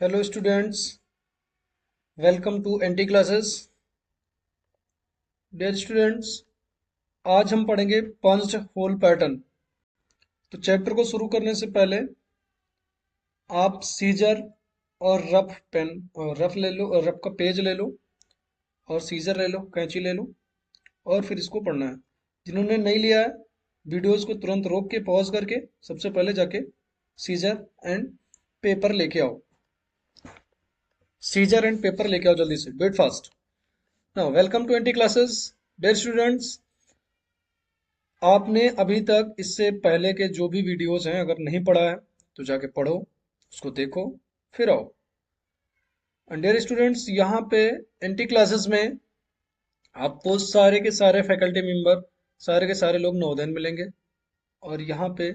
Hello students, welcome to NT classes. Dear students, आज हम पढ़ेंगे पंच्ड होल पैटर्न। तो चैप्टर को शुरू करने से पहले आप सीजर और रफ पेन और रफ ले लो, और रफ का पेज ले लो, और सीजर ले लो, कैंची ले लो, और फिर इसको पढ़ना है। जिन्होंने नहीं लिया है, वीडियोस को तुरंत रोक के पॉज करके सबसे पहले जाके सीजर एंड पेपर लेके आओ। सीजर एंड पेपर लेके आओ जल्दी से, do it fast. Now welcome to NT classes. Dear students, आपने अभी तक इससे पहले के जो भी वीडियोस हैं, अगर नहीं पढ़ा है तो जाके पढ़ो, उसको देखो, फिर आओ। एंड डियर स्टूडेंट्स, यहाँ पे एनटी क्लासेस में आपको सारे के सारे फैकल्टी मेंबर, सारे के सारे लोग नवोदय में मिलेंगे। और यहाँ पे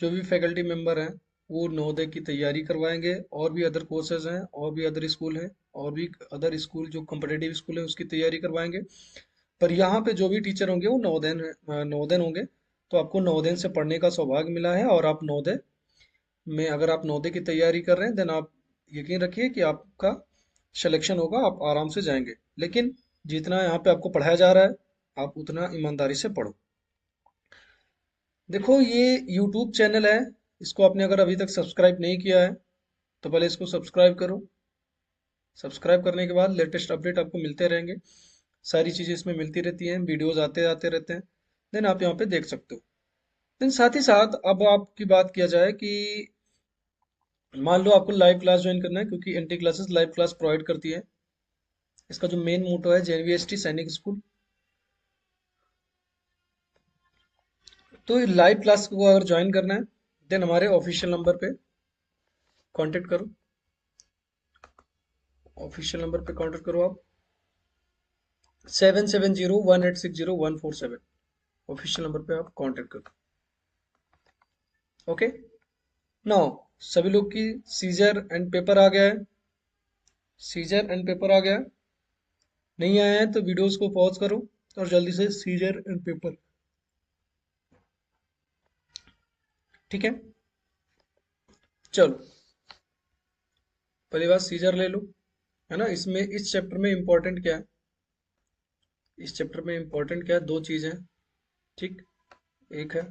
जो भी फैकल्टी मेंबर हैं वो नवोदय की तैयारी करवाएंगे, और भी अदर कोर्सेज हैं, और भी अदर स्कूल हैं, और भी अदर स्कूल जो कॉम्पिटेटिव स्कूल है उसकी तैयारी करवाएंगे। पर यहाँ पे जो भी टीचर होंगे वो नवोदय होंगे। तो आपको नवोदय से पढ़ने का सौभाग्य मिला है, और आप नवोदय में, अगर आप नवोदय की तैयारी कर रहे हैं, देन आप यकीन रखिए कि आपका सिलेक्शन होगा, आप आराम से जाएंगे। लेकिन जितना यहाँ पे आपको पढ़ाया जा रहा है, आप उतना ईमानदारी से पढ़ो। देखो, ये यूट्यूब चैनल है, इसको आपने अगर अभी तक सब्सक्राइब नहीं किया है तो पहले इसको सब्सक्राइब करो। सब्सक्राइब करने के बाद लेटेस्ट अपडेट आपको मिलते रहेंगे, सारी चीज़ें इसमें मिलती रहती हैं, वीडियोज आते आते रहते हैं। देन आप यहाँ पे देख सकते हो। देन साथ ही साथ अब आपकी बात किया जाए कि मान लो आपको लाइव क्लास ज्वाइन करना है, क्योंकि NT classes live class provide करती है। इसका जो मेन मोटो है, जेवीएसटी सैनिक स्कूल। तो लाइव क्लास को अगर ज्वाइन करना है, देन हमारे ऑफिशियल नंबर पे कांटेक्ट करो। ऑफिशियल नंबर पे कांटेक्ट करो आप, 7701860147। ऑफिशियल नंबर पे आप कांटेक्ट करो। ओके। नाउ सभी लोग की सीजर एंड पेपर आ गया है। सीजर एंड पेपर आ गया है। नहीं आया है तो वीडियोस को पॉज करो और जल्दी से सीजर एंड पेपर। ठीक है, चलो पहली बात सीजर ले लो। है ना, इसमें इस चैप्टर में इंपॉर्टेंट क्या है? इस चैप्टर में इंपॉर्टेंट क्या है? दो चीजें। ठीक, एक है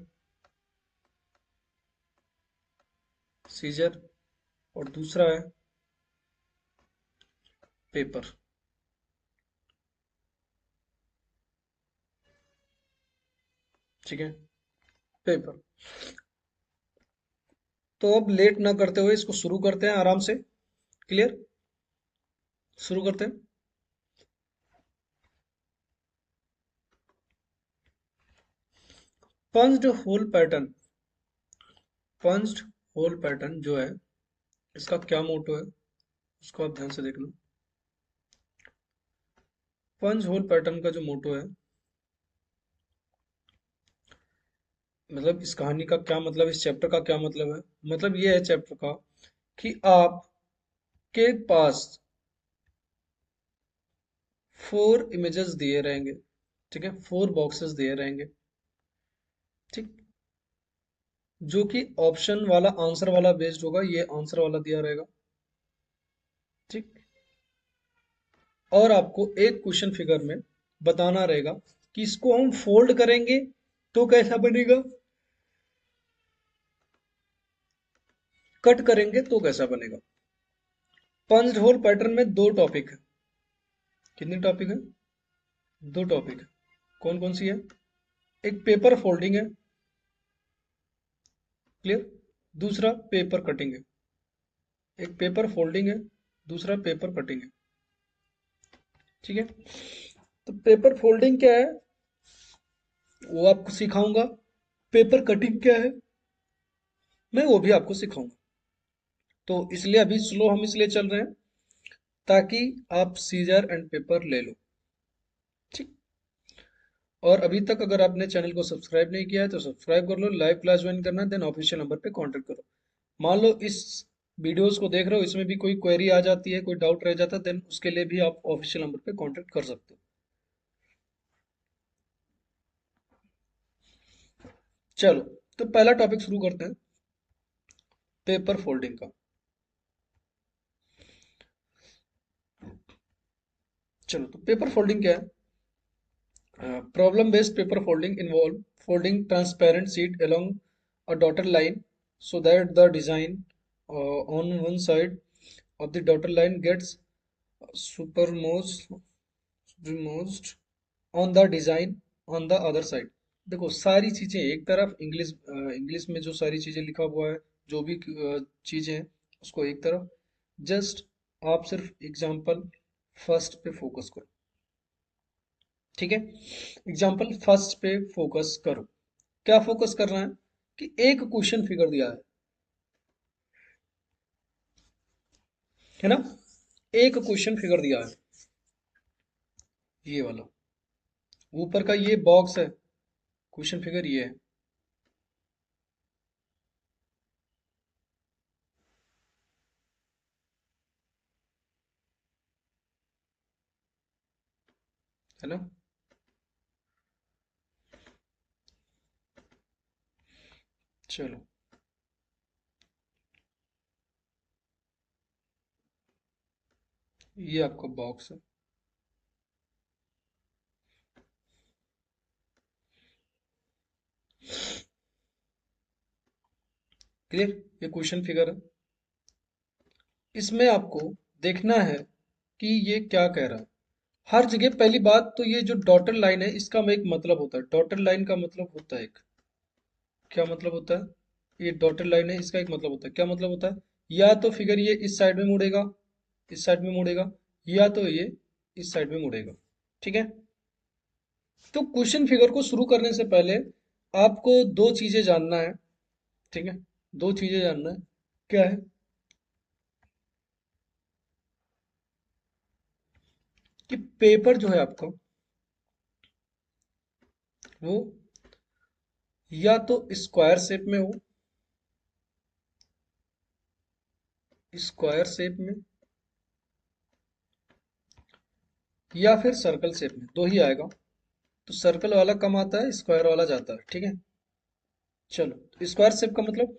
सीजर, और दूसरा है पेपर। ठीक है, पेपर। तो अब लेट ना करते हुए इसको शुरू करते हैं आराम से। क्लियर, शुरू करते हैं। Punched hole pattern. Punched hole pattern जो है, इसका क्या मोटो है उसको आप ध्यान से देखना। पंच होल पैटर्न का जो मोटो है, मतलब इस कहानी का क्या मतलब, इस चैप्टर का क्या मतलब है? मतलब ये है चैप्टर का कि आपके पास 4 इमेजेस दिए रहेंगे। ठीक है, 4 बॉक्सेस दिए रहेंगे। ठीक, जो कि ऑप्शन वाला आंसर वाला बेस्ड होगा, ये आंसर वाला दिया रहेगा। ठीक, और आपको एक क्वेश्चन फिगर में बताना रहेगा कि इसको हम फोल्ड करेंगे तो कैसा बनेगा, कट करेंगे तो कैसा बनेगा। पंच होल पैटर्न में दो टॉपिक है। कितने टॉपिक है? दो टॉपिक है। कौन कौन सी है? एक पेपर फोल्डिंग है, क्लियर। दूसरा पेपर कटिंग है। एक पेपर फोल्डिंग है, दूसरा पेपर कटिंग है। ठीक है, तो पेपर फोल्डिंग क्या है वो आपको सिखाऊंगा, पेपर कटिंग क्या है मैं वो भी आपको सिखाऊंगा। तो इसलिए अभी स्लो हम इसलिए चल रहे हैं ताकि आप सीजर एंड पेपर ले लो। ठीक, और अभी तक अगर आपने चैनल को सब्सक्राइब नहीं किया है तो सब्सक्राइब कर लो, लाइव क्लास ज्वाइन करना है, देन ऑफिशियल नंबर पे कांटेक्ट करो। मान लो इस वीडियोस को देख रहे हो, इसमें भी कोई क्वेरी आ जाती है, कोई डाउट रह जाता है, देन उसके लिए भी आप ऑफिशियल नंबर पे कांटेक्ट कर सकते हो। चलो, तो पहला टॉपिक शुरू करते हैं, पेपर फोल्डिंग का। चलो, तो पेपर फोल्डिंग क्या है? Problem based paper folding involve folding transparent sheet along a dotted line so that the design on one side of the dotted line gets superimposed on the design on the other side। देखो, सारी चीजें एक तरफ, English में जो सारी चीजें लिखा हुआ है, जो भी चीजें हैं उसको एक तरफ। जस्ट आप सिर्फ एग्जाम्पल फर्स्ट पे फोकस करो, ठीक है? एग्जाम्पल फर्स्ट पे फोकस करो। क्या फोकस करना है? कि एक क्वेश्चन फिगर दिया है ना? एक क्वेश्चन फिगर दिया है, ये वाला, ऊपर का ये बॉक्स है, क्वेश्चन फिगर ये है ना? चलो, ये आपका बॉक्स है, क्लियर? ये क्वेश्चन फिगर है। इसमें आपको देखना है कि ये क्या कह रहा है। हर जगह पहली बात तो ये जो डॉटेड लाइन है इसका एक मतलब होता है, डॉटेड लाइन का मतलब होता है एक, क्या मतलब होता है? ये डॉटेड लाइन है, इसका एक मतलब होता है, क्या मतलब होता है? या तो फिगर ये इस साइड में मुड़ेगा, इस साइड में मुड़ेगा, या तो ये इस साइड में मुड़ेगा, ठीक है? तो क्वेश्चन फिगर को शुरू करने से पहले आपको दो चीजें जानना है, ठीक है? दो चीजें जानना है, क्या है? कि पेपर जो है आपका, वो या तो स्क्वायर शेप में हो, स्क्वायर शेप में, या फिर सर्कल शेप में, दो ही आएगा। तो सर्कल वाला कम आता है, स्क्वायर वाला जाता है, ठीक है? चलो, तो स्क्वायर शेप का मतलब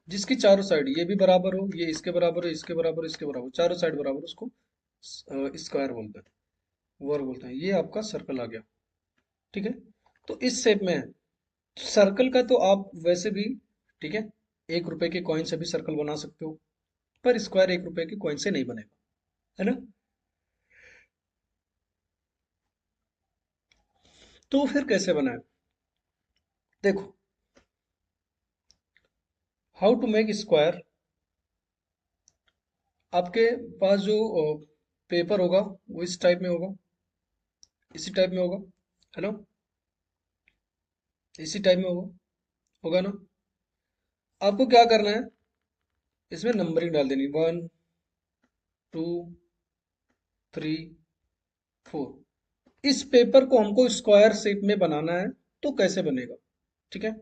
जिसकी चारों साइड ये भी बराबर हो, ये इसके बराबर हो, इसके बराबर हो, इसके बराबर हो, चारों साइड बराबर, उसको स्क्वायर बोलते हैं, वर्ग बोलते हैं। ये आपका सर्कल आ गया, ठीक है? तो इस शेप में है। सर्कल का तो आप वैसे भी, ठीक है, 1 रुपए के कॉइन से भी सर्कल बना सकते हो, पर स्क्वायर 1 रुपए के कॉइन से नहीं बनेगा, है ना? तो फिर कैसे बनाए? देखो, हाउ टू मेक स्क्वायर। आपके पास जो पेपर होगा वो इस टाइप में होगा, इसी टाइप में होगा, है ना? इसी टाइप में होगा, होगा ना? आपको क्या करना है? इसमें नंबरिंग डाल देनी, 1 2 3 4। इस पेपर को हमको स्क्वायर शेप में बनाना है, तो कैसे बनेगा? ठीक है,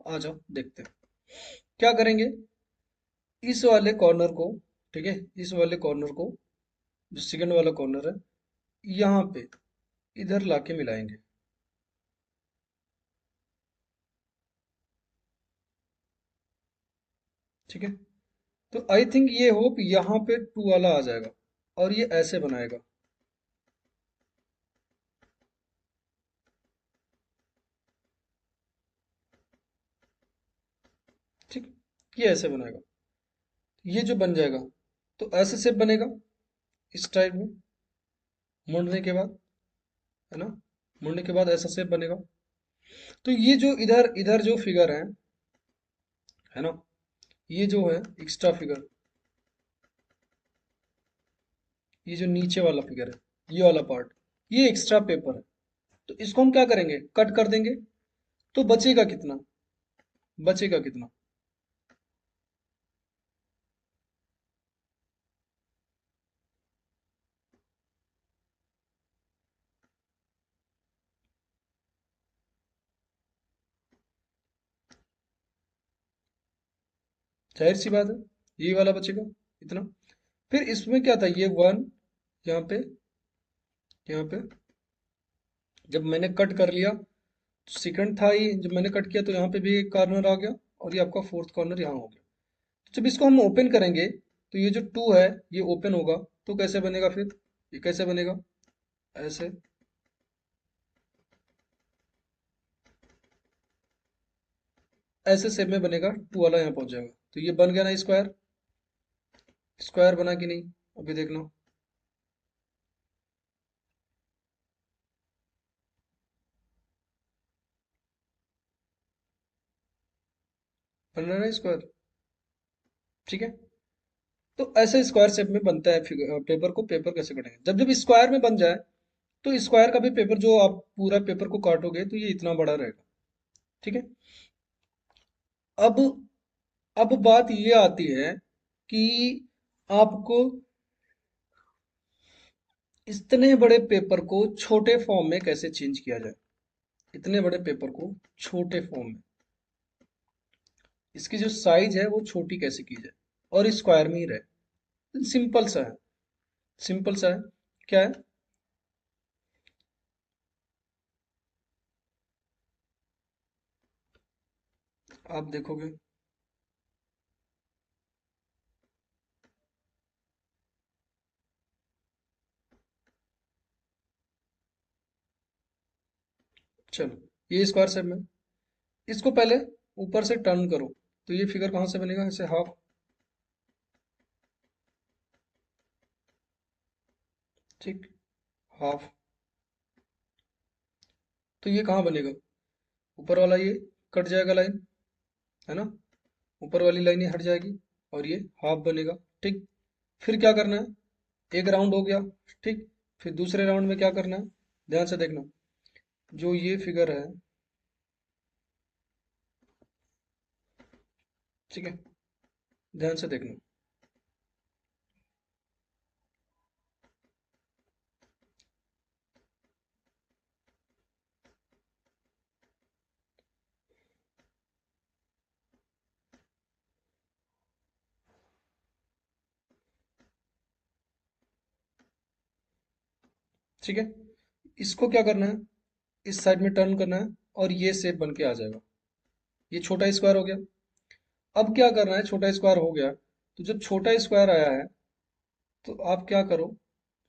आ जाओ देखते हैं। क्या करेंगे? इस वाले कॉर्नर को, ठीक है, इस वाले कॉर्नर को, जो सेकंड वाला कॉर्नर है, यहाँ पे इधर लाके मिलाएंगे, ठीक है? तो आई थिंक ये होप यहाँ पे 2 वाला आ जाएगा, और ये ऐसे बनाएगा, ठीक? ये ऐसे बनाएगा, ये जो बन जाएगा, तो ऐसे शेप बनेगा, इस टाइप में, मुड़ने के बाद, है ना? मुड़ने के बाद ऐसा शेप बनेगा। तो ये जो इधर इधर जो फिगर है ना, ये जो है एक्स्ट्रा फिगर, ये जो नीचे वाला फिगर है, ये वाला पार्ट, ये एक्स्ट्रा पेपर है। तो इसको हम क्या करेंगे? कट कर देंगे। तो बचेगा कितना? बचेगा कितना? जाहिर सी बात है, ये वाला बचेगा, इतना। फिर इसमें क्या था? ये 1, यहाँ पे, यहाँ पे, जब मैंने कट कर लिया, सेकंड था ये, जब मैंने कट किया तो यहाँ पे भी एक कॉर्नर आ गया, और ये आपका फोर्थ कॉर्नर यहाँ हो गया। तो जब इसको हम ओपन करेंगे, तो ये जो 2 है ये ओपन होगा, तो कैसे बनेगा फिर, ये कैसे बनेगा, ऐसे, ऐसे शेप में बनेगा, 2 वाला यहाँ पहुंच जाएगा, तो ये बन गया ना स्क्वायर, स्क्वायर बना कि नहीं, अभी देखना, बन रहा है ना स्क्वायर, ठीक है। तो ऐसे स्क्वायर शेप में बनता है फिगर, पेपर को पेपर कैसे कटेंगे, जब जब स्क्वायर में बन जाए तो स्क्वायर का भी पेपर, जो आप पूरा पेपर को काटोगे तो ये इतना बड़ा रहेगा, ठीक है। अब अब बात ये आती है कि आपको इतने बड़े पेपर को छोटे फॉर्म में कैसे चेंज किया जाए, इतने बड़े पेपर को छोटे फॉर्म में, इसकी जो साइज है वो छोटी कैसे की जाए और स्क्वायर में ही रहे, सिंपल सा है, सिंपल सा है, क्या है, आप देखोगे, चलो ये स्क्वायर शेप में, इसको पहले ऊपर से टर्न करो, तो ये फिगर कहाँ से बनेगा, ऐसे हाफ, ठीक, हाफ, तो ये कहाँ बनेगा, ऊपर वाला ये कट जाएगा लाइन, है ना, ऊपर वाली लाइन ये हट जाएगी और ये हाफ बनेगा, ठीक। फिर क्या करना है, एक राउंड हो गया, ठीक। फिर दूसरे राउंड में क्या करना है, ध्यान से देखना, जो ये फिगर है, ठीक है, ध्यान से देखना, ठीक है। इसको क्या करना है, इस साइड में टर्न करना है और ये शेप बन के आ जाएगा, ये छोटा स्क्वायर हो गया। अब क्या करना है, छोटा स्क्वायर हो गया, तो जब छोटा स्क्वायर आया है तो आप क्या करो,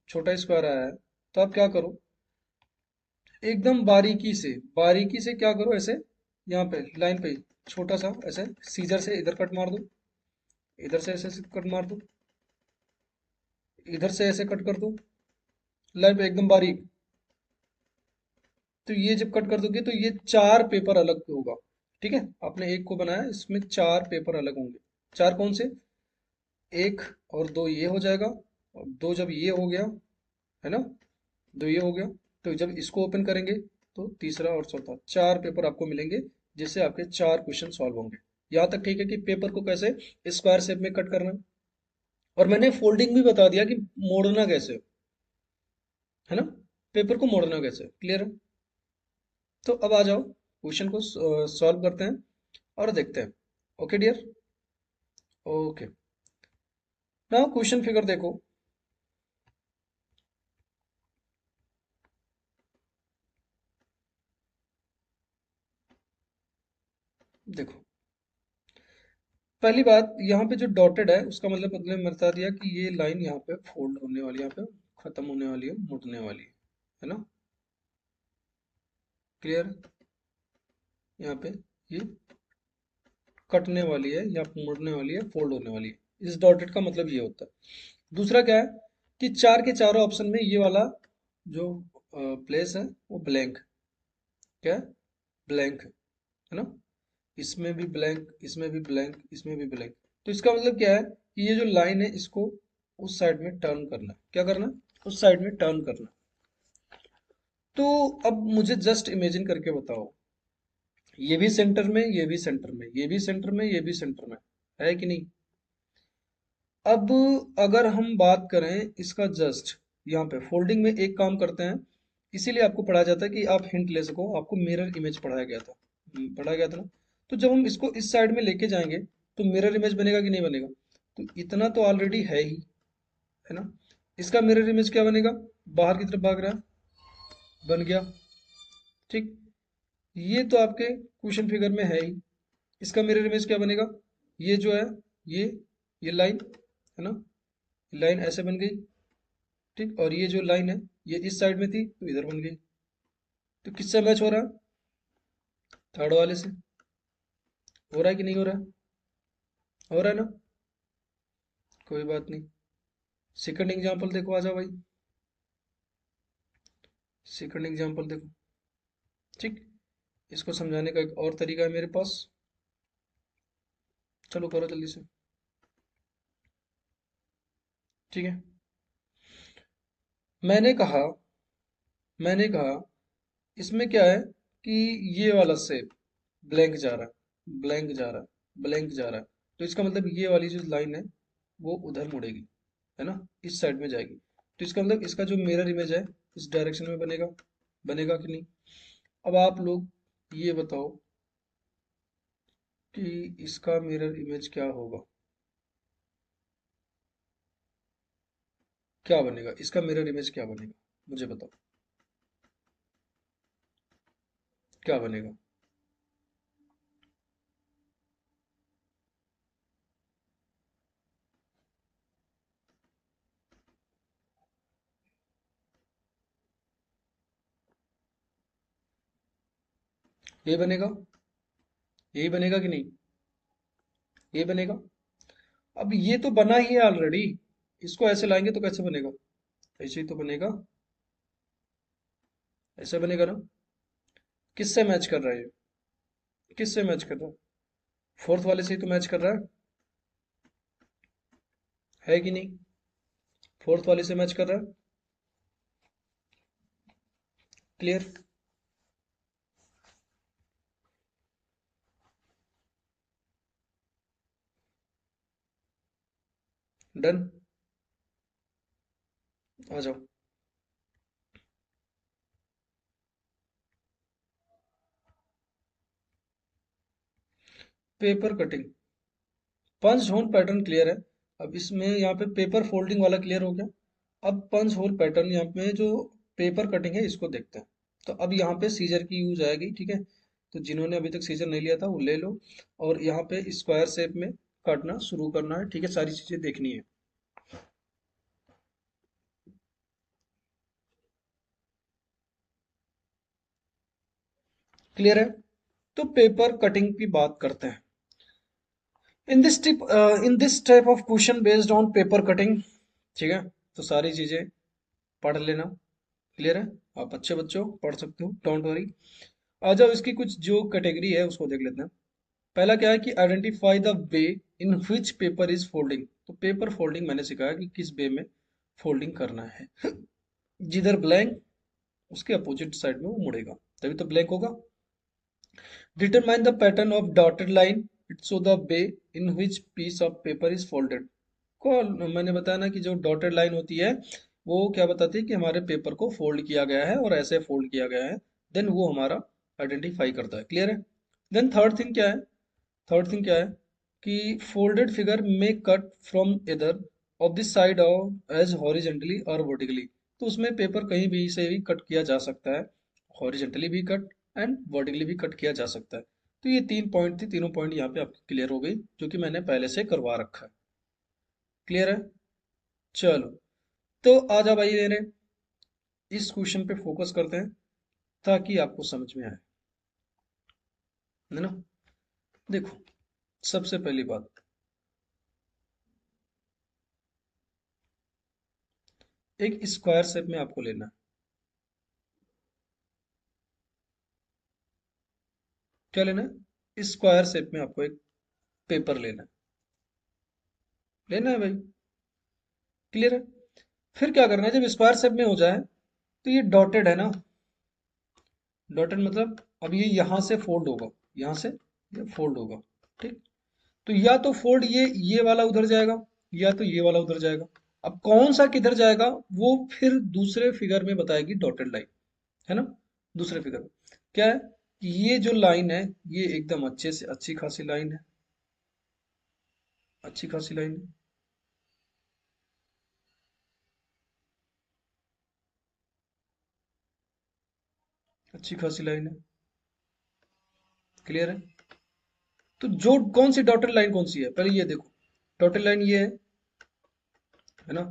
छोटा स्क्वायर आया है तो आप क्या करो, एकदम बारीकी से क्या करो, ऐसे यहाँ पे लाइन पे छोटा सा ऐसे सीजर से इधर कट मार दो, इधर से ऐसे कट मार दो, इधर से ऐसे कट कर दो, लाइन पे एकदम बारीक। तो ये जब कट कर दोगे तो ये 4 पेपर अलग होगा, ठीक है। आपने एक को बनाया, इसमें 4 पेपर अलग होंगे, 4 कौन से, एक और दो ये हो जाएगा, और दो जब ये हो गया, है ना, दो ये हो गया, तो जब इसको ओपन करेंगे तो तीसरा और चौथा, 4 पेपर आपको मिलेंगे, जिससे आपके 4 क्वेश्चन सॉल्व होंगे। यहाँ तक ठीक है कि पेपर को कैसे स्क्वायर शेप में कट करना है, और मैंने फोल्डिंग भी बता दिया कि मोड़ना कैसे, है ना, पेपर को मोड़ना कैसे, क्लियर है। तो अब आ जाओ, क्वेश्चन को सॉल्व करते हैं और देखते हैं, okay dear, okay. Now question figure देखो, देखो पहली बात, यहाँ पे जो डॉटेड है उसका मतलब बता दिया कि ये लाइन यहाँ पे फोल्ड होने वाली है, यहाँ पे खत्म होने वाली है, मुड़ने वाली है ना, क्लियर, यहाँ पे ये कटने वाली है या मुड़ने वाली है, फोल्ड होने वाली है, इस डॉटेड का मतलब ये होता है। दूसरा क्या है कि चार के चारों ऑप्शन में ये वाला जो प्लेस है वो ब्लैंक, क्या है, ब्लैंक है ना, इसमें भी ब्लैंक, इसमें भी ब्लैंक, इसमें भी ब्लैंक, तो इसका मतलब क्या है कि ये जो लाइन है इसको उस साइड में टर्न करना है, क्या करना है, उस साइड में टर्न करना है। तो अब मुझे जस्ट इमेजिन करके बताओ, ये भी सेंटर में, ये भी सेंटर में, ये भी सेंटर में, ये भी सेंटर में, है कि नहीं। अब अगर हम बात करें इसका जस्ट यहाँ पे फोल्डिंग में, एक काम करते हैं, इसीलिए आपको पढ़ाया जाता है कि आप हिंट ले सको, आपको मिरर इमेज पढ़ाया गया था, पढ़ाया गया था ना। तो जब हम इसको इस साइड में लेके जाएंगे तो मिरर इमेज बनेगा कि नहीं बनेगा, तो इतना तो ऑलरेडी है ना, इसका मिरर इमेज क्या बनेगा, बाहर की तरफ भाग रहा है, बन गया, ठीक। ये तो आपके क्वेश्चन फिगर में है ही, इसका मिरर इमेज क्या बनेगा, ये जो है, ये ये लाइन, है ना, लाइन ऐसे बन गई, ठीक, और ये जो लाइन है ये इस साइड में थी तो इधर बन गई। तो किससे मैच हो रहा है? थर्ड वाले से। हो रहा है कि नहीं हो रहा है? हो रहा है ना, कोई बात नहीं। सेकंड एग्जांपल देखो, आ जाओ भाई, सेकंड एग्जांपल देखो, ठीक। इसको समझाने का एक और तरीका है मेरे पास, चलो करो जल्दी से, ठीक है। मैंने कहा मैंने कहा इसमें क्या है कि ये वाला शेप ब्लैंक जा रहा है, ब्लैंक जा रहा है, ब्लैंक जा रहा है। तो इसका मतलब ये वाली जो लाइन है वो उधर मुड़ेगी, है ना, इस साइड में जाएगी। तो इसका मतलब इसका जो मिरर इमेज है इस डायरेक्शन में बनेगा, बनेगा कि नहीं? अब आप लोग ये बताओ कि इसका मिरर इमेज क्या होगा, क्या बनेगा इसका मिरर इमेज, क्या बनेगा, मुझे बताओ क्या बनेगा। ये बनेगा, यही बनेगा कि नहीं? ये बनेगा। अब ये तो बना ही है ऑलरेडी, इसको ऐसे लाएंगे तो कैसे बनेगा? ऐसे ही तो बनेगा, ऐसे बनेगा ना। किससे मैच कर रहा है ये? किससे मैच कर रहा है? फोर्थ वाले से ही तो मैच कर रहा है कि नहीं? फोर्थ वाले से मैच कर रहा है। क्लियर? डन, आ जाओ। Paper cutting, punch hole pattern clear है। अब इसमें यहाँ पे पेपर फोल्डिंग वाला क्लियर हो गया। अब पंच होल पैटर्न यहाँ पे जो पेपर कटिंग है इसको देखते हैं। तो अब यहाँ पे सीजर की यूज आएगी, ठीक है। तो जिन्होंने अभी तक सीजर नहीं लिया था वो ले लो, और यहाँ पे स्क्वायर शेप में काटना शुरू करना है, ठीक है, सारी चीजें देखनी है। क्लियर है? तो पेपर कटिंग की बात करते हैं। In this type of question based on paper cutting, ठीक है। तो सारी चीजें पढ़ लेना। क्लियर है? आप अच्छे बच्चों पढ़ सकते हो, डोंट वरी। आ जाओ, इसकी कुछ जो कैटेगरी है उसको देख लेते हैं। पहला क्या है कि identify the way in which paper is folding. तो पेपर फोल्डिंग मैंने सिखाया कि किस वे में फोल्डिंग करना है। जिधर ब्लैंक उसके अपोजिट साइड में वो मुड़ेगा, तभी तो ब्लैंक होगा। Determine the pattern of dotted line, it show the way in which piece of paper is folded. को मैंने बताया ना कि जो डॉटेड लाइन होती है वो क्या बताती है कि हमारे पेपर को फोल्ड किया गया है और ऐसे फोल्ड किया गया है, देन वो हमारा आइडेंटिफाई करता है। क्लियर है? देन थर्ड थिंग क्या है? थर्ड थिंग क्या है कि फोल्डेड फिगर में कट फ्रॉम इधर of this side of edge horizontally और वर्टिकली। तो उसमें पेपर कहीं भी से भी कट किया जा सकता है, हॉरिजेंटली भी कट एंड वर्टिकली भी कट किया जा सकता है। तो ये तीन पॉइंट थी, तीनों पॉइंट यहाँ पे आपकी क्लियर हो गई, जो कि मैंने पहले से करवा रखा है। क्लियर है? चलो, तो आ जाओ भाई मेरे, इस क्वेश्चन पे फोकस करते हैं ताकि आपको समझ में आए, है ना। देखो, सबसे पहली बात, एक स्क्वायर शेप में आपको लेना है। क्या लेना है? स्क्वायर शेप में आपको एक पेपर लेना है, लेना है भाई। क्लियर है? फिर क्या करना है, जब स्क्वायर शेप में हो जाए तो ये डॉटेड है ना, डॉटेड मतलब अब ये यहाँ से फोल्ड होगा, यहाँ से ये फोल्ड होगा, ठीक। तो या तो फोल्ड ये वाला उधर जाएगा, या तो ये वाला उधर जाएगा। अब कौन सा किधर जाएगा वो फिर दूसरे फिगर में बताएगी डॉटेड लाइन, है ना। दूसरे फिगर में क्या है कि ये जो लाइन है ये एकदम अच्छे से अच्छी खासी लाइन है, अच्छी खासी लाइन है, अच्छी खासी लाइन है। क्लियर है? तो जो कौन सी डॉटेड लाइन कौन सी है, पहले ये देखो। डॉटेड लाइन ये है, है ना।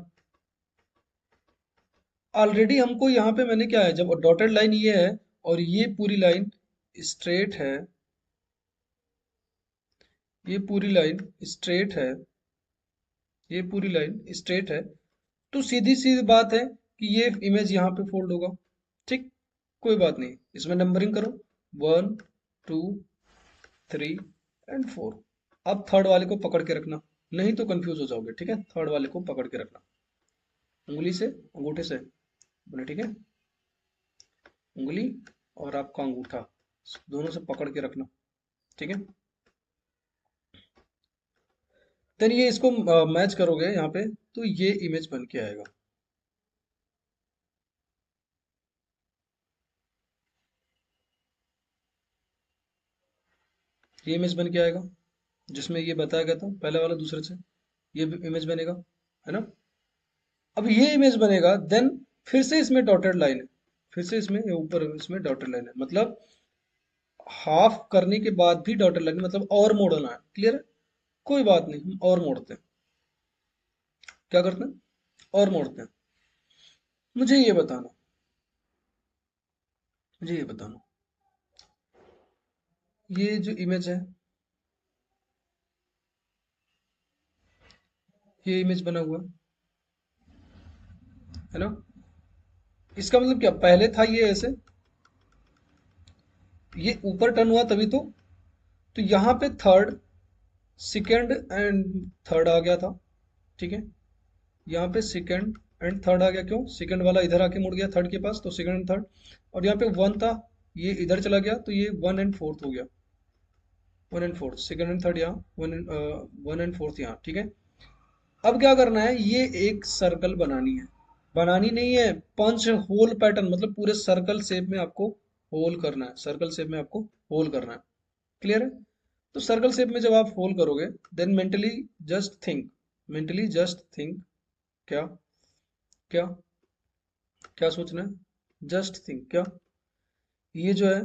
ऑलरेडी हमको यहाँ पे मैंने क्या है, जब डॉटेड लाइन ये है और ये पूरी लाइन स्ट्रेट है, ये पूरी लाइन स्ट्रेट है, ये पूरी लाइन स्ट्रेट है, तो सीधी सी बात है कि ये इमेज यहाँ पे फोल्ड होगा। ठीक, कोई बात नहीं, इसमें नंबरिंग करो, 1 2 3 एंड 4। अब थर्ड वाले को पकड़ के रखना, नहीं तो कंफ्यूज हो जाओगे। ठीक है, थर्ड वाले को पकड़ के रखना, उंगली से, अंगूठे से बोले, ठीक है, उंगली और आपका अंगूठा दोनों से पकड़ के रखना। ठीक है, देन ये इसको मैच करोगे यहाँ पे, तो ये इमेज बन के आएगा। ये इमेज बन के आएगा जिसमें ये बताया गया था, पहले वाला दूसरे से ये भी इमेज बनेगा, है ना। अब ये इमेज बनेगा, देन फिर से इसमें डॉटेड लाइन है, फिर से इसमें ये ऊपर इसमें डॉटेड लाइन है, मतलब हाफ करने के बाद भी डॉटेड लाइन, मतलब और मोड़ना है। क्लियर है, कोई बात नहीं, हम और मोड़ते हैं। क्या करते हैं, और मोड़ते हैं। मुझे ये बताना, मुझे ये बताना, ये जो इमेज है, ये इमेज बना हुआ है ना। इसका मतलब क्या, पहले था ये ऐसे, ये ऊपर टर्न हुआ तभी तो यहाँ पे थर्ड, सेकंड एंड थर्ड आ गया था। ठीक है, यहाँ पे सेकंड एंड थर्ड आ गया, क्यों, सेकंड वाला इधर आके मुड़ गया थर्ड के पास, तो सेकंड एंड थर्ड। और यहाँ पे वन था, ये इधर चला गया, तो ये वन एंड फोर्थ हो गया, one and fourth, second and third यहाँ, वन एंड फोर्थ यहाँ। ठीक है, अब क्या करना है, ये एक सर्कल बनानी है, बनानी नहीं है, पंच होल पैटर्न, मतलब पूरे सर्कल शेप में आपको होल करना है, सर्कल शेप में आपको होल करना है। क्लियर है, तो सर्कल शेप में जब आप होल करोगे, then mentally just think, mentally just think, क्या क्या क्या सोचना है, जस्ट थिंक, क्या, ये जो है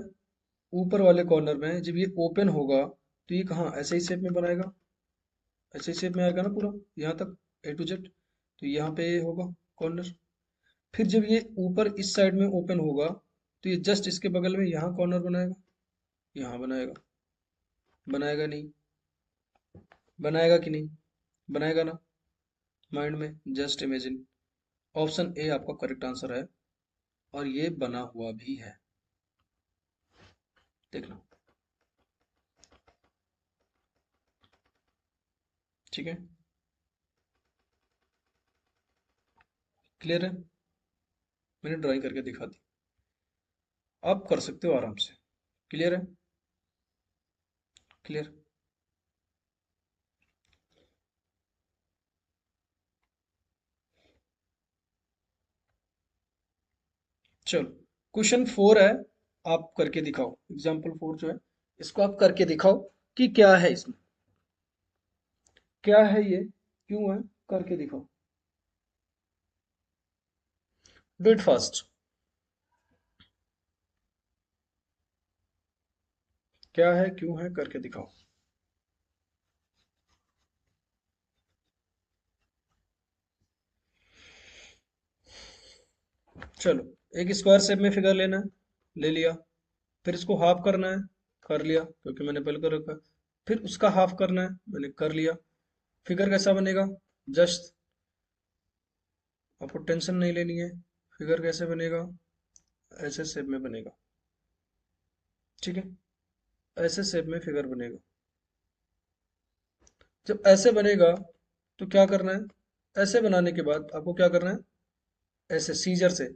ऊपर वाले कॉर्नर में जब ये ओपन होगा, तो ये कहाँ, ऐसे ही शेप में बनाएगा, ऐसे ही शेप में आएगा ना पूरा, यहाँ तक ए टू जेड। तो यहाँ पे ये होगा कॉर्नर, फिर जब ये ऊपर इस साइड में ओपन होगा, तो ये जस्ट इसके बगल में यहाँ कॉर्नर बनाएगा, यहाँ बनाएगा, बनाएगा नहीं, बनाएगा कि नहीं, बनाएगा ना। माइंड में जस्ट इमेजिन, ऑप्शन ए आपका करेक्ट आंसर है, और ये बना हुआ भी है, देखना। ठीक है, क्लियर है, मैंने ड्राइंग करके दिखा दी, आप कर सकते हो आराम से। क्लियर है, क्लियर। चलो, क्वेश्चन 4 है, आप करके दिखाओ, एग्जाम्पल 4 जो है, इसको आप करके दिखाओ कि क्या है इसमें, क्या है ये, क्यों है, करके दिखाओ, डू इट फास्ट। क्या है, क्यों है, करके दिखाओ। चलो, एक स्क्वायर शेप में फिगर लेना है, ले लिया, फिर इसको हाफ करना है, कर लिया क्योंकि मैंने पहले कर रखा है, फिर उसका हाफ करना है, मैंने कर लिया। फिगर कैसा बनेगा, जस्ट, आपको टेंशन नहीं लेनी है, फिगर कैसे बनेगा, ऐसे शेप में बनेगा। ठीक है, ऐसे शेप में फिगर बनेगा। जब ऐसे बनेगा, तो क्या करना है, ऐसे बनाने के बाद आपको क्या करना है, ऐसे सीजर से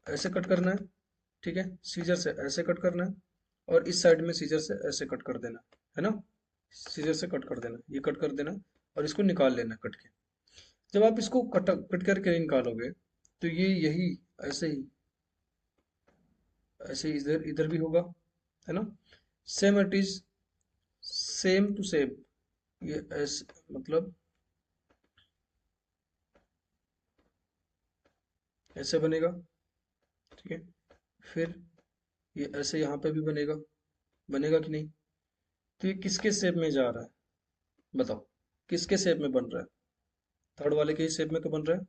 ऐसे कट करना है। ठीक है, सीजर से ऐसे कट करना है, और इस साइड में सीजर से ऐसे कट कर देना है ना, सीजर से कट कर देना, ये कट कर देना, और इसको निकाल लेना कट के। जब आप इसको कट कट करके निकालोगे, तो ये यही ऐसे ही, ऐसे ही इधर इधर भी होगा, है ना। Same it is, same to same, ये ऐसे, मतलब ऐसे बनेगा। ठीक है, फिर ये ऐसे यहाँ पे भी बनेगा, बनेगा कि नहीं। तो ये किसके शेप में जा रहा है, बताओ, किसके शेप में बन रहा है, थर्ड वाले के ही शेप में तो बन रहा है,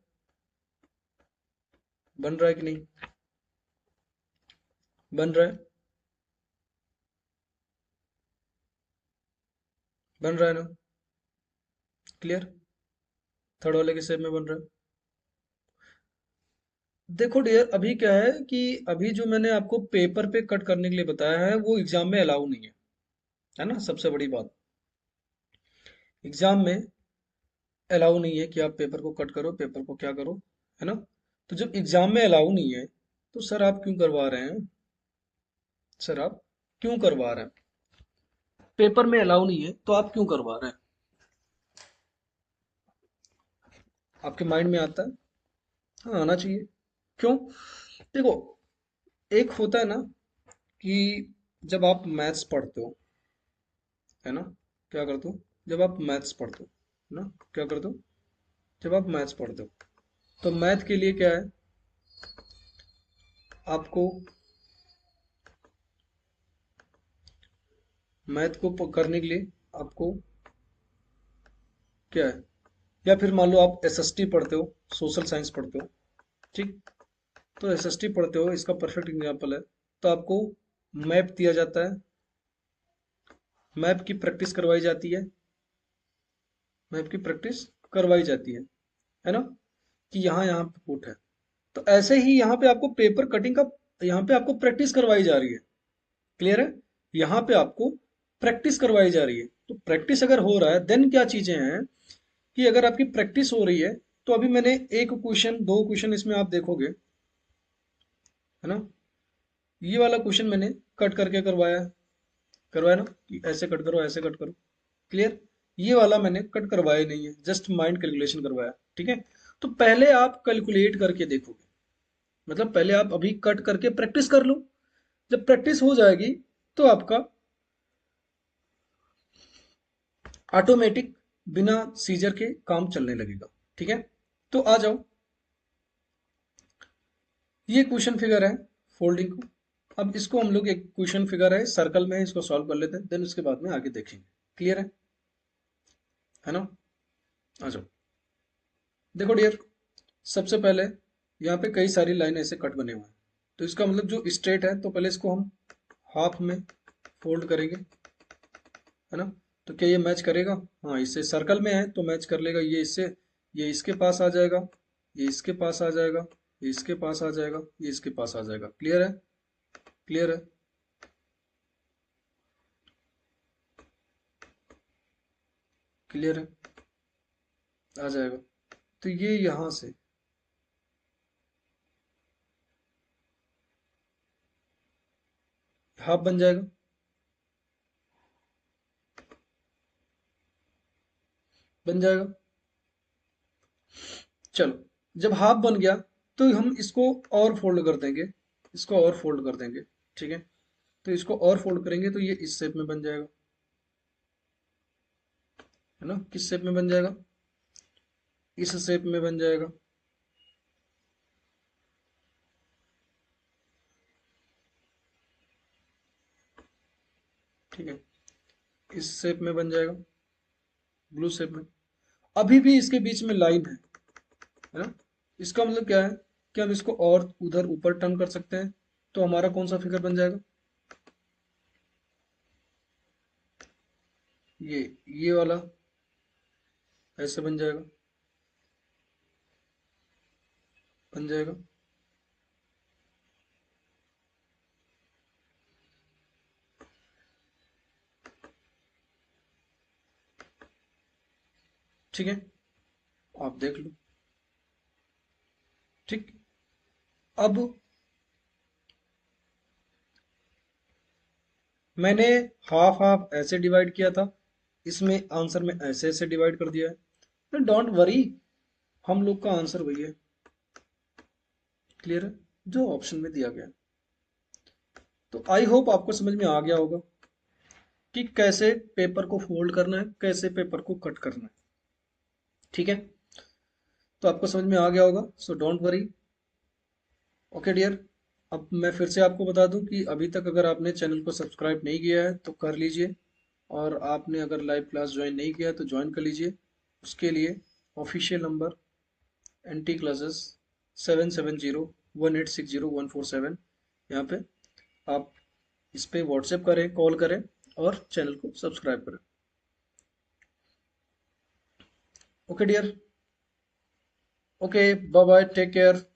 बन रहा है कि नहीं, बन रहा है, बन रहा है ना, क्लियर, थर्ड वाले के शेप में बन रहा है। देखो डियर, अभी क्या है कि अभी जो मैंने आपको पेपर पे कट करने के लिए बताया है वो एग्जाम में अलाउ नहीं है ना, सबसे बड़ी बात, एग्जाम में अलाउ नहीं है कि आप पेपर को कट करो, पेपर को क्या करो, है ना। तो जब एग्जाम में अलाउ नहीं है तो सर आप क्यों करवा रहे हैं, सर आप क्यों करवा रहे हैं, पेपर में अलाउ नहीं है तो आप क्यों करवा रहे हैं, आपके माइंड में आता है। हाँ, आना चाहिए। क्यों, देखो, एक होता है ना कि जब आप मैथ्स पढ़ते हो, है ना, क्या करते हो, जब आप मैथ्स पढ़ते हो, है ना, क्या करते हो, जब आप मैथ्स पढ़ते हो तो मैथ के लिए क्या है, आपको मैथ को करने के लिए आपको क्या है, या फिर मान लो आप एसएसटी पढ़ते हो, सोशल साइंस पढ़ते हो, ठीक, तो एसएसटी पढ़ते हो, इसका परफेक्ट एग्जांपल है, तो आपको मैप दिया जाता है, मैप की प्रैक्टिस करवाई जाती है, मैप की प्रैक्टिस करवाई जाती है ना, कि यहाँ यहाँ पे पुट है। तो ऐसे ही यहाँ पे आपको पेपर कटिंग का, यहाँ पे आपको प्रैक्टिस करवाई जा रही है, क्लियर है, यहाँ पे आपको प्रैक्टिस करवाई जा रही है। तो प्रैक्टिस अगर हो रहा है देन क्या चीजें हैं कि अगर आपकी प्रैक्टिस हो रही है तो अभी मैंने एक क्वेश्चन, दो क्वेश्चन इसमें आप देखोगे, है ना, ये वाला क्वेश्चन मैंने कट करके करवाया है, करवाया ना, कि ऐसे कट करो, ऐसे कट करो, क्लियर, ये वाला मैंने कट करवाया नहीं है, जस्ट माइंड कैलकुलेशन करवाया, ठीक है। तो पहले आप कैलकुलेट करके देखोगे, मतलब पहले आप अभी कट करके प्रैक्टिस कर लो, जब प्रैक्टिस हो जाएगी तो आपका ऑटोमेटिक बिना सीजर के काम चलने लगेगा, ठीक है। तो आ जाओ, ये क्वेश्चन फिगर है फोल्डिंग को, अब इसको हम लोग, एक क्वेश्चन फिगर है सर्कल में है, इसको सॉल्व कर लेते हैं, देन उसके बाद में आगे देखेंगे, क्लियर है ना। आ जाओ, देखो डियर, सबसे पहले यहाँ पे कई सारी लाइन ऐसे कट बने हुए हैं, तो इसका मतलब जो स्ट्रेट है, तो पहले इसको हम हाफ में फोल्ड करेंगे, है ना। तो क्या ये मैच करेगा, हाँ, इससे सर्कल में है तो मैच कर लेगा, ये इससे, ये इसके पास आ जाएगा, ये इसके पास आ जाएगा, ये इसके पास आ जाएगा, ये इसके पास आ जाएगा, क्लियर है, क्लियर है, क्लियर है, आ जाएगा। तो ये यहां से हाफ बन जाएगा, बन जाएगा। चलो, जब हाफ बन गया तो हम इसको और फोल्ड कर देंगे, इसको और फोल्ड कर देंगे, ठीक है। तो इसको और फोल्ड करेंगे तो ये इस शेप में बन जाएगा, है ना, किस शेप में बन जाएगा, इस शेप में बन जाएगा, ठीक है, इस शेप में बन जाएगा, ब्लू शेप में। अभी भी इसके बीच में लाइन है ना, इसका मतलब क्या है कि हम इसको और उधर ऊपर टर्न कर सकते हैं, तो हमारा कौन सा फिगर बन जाएगा, ये वाला ऐसे बन जाएगा, बन जाएगा, ठीक है, आप देख लो, ठीक। अब मैंने हाफ हाफ ऐसे डिवाइड किया था, इसमें आंसर में ऐसे ऐसे डिवाइड कर दिया है, डोंट वरी, हम लोग का आंसर वही है, क्लियर है, जो ऑप्शन में दिया गया है। तो आई होप आपको समझ में आ गया होगा कि कैसे पेपर को फोल्ड करना है, कैसे पेपर को कट करना है, ठीक है। तो आपको समझ में आ गया होगा, so don't worry, okay dear. अब मैं फिर से आपको बता दूं कि अभी तक अगर आपने चैनल को सब्सक्राइब नहीं किया है तो कर लीजिए, और आपने अगर लाइव क्लास ज्वाइन नहीं किया है तो ज्वाइन कर लीजिए, उसके लिए ऑफिशियल नंबर NT क्लासेस 7701860147। यहाँ पे आप इस पे व्हाट्सएप करें, कॉल करें और चैनल को सब्सक्राइब करें। Okay dear, okay, bye bye, take care.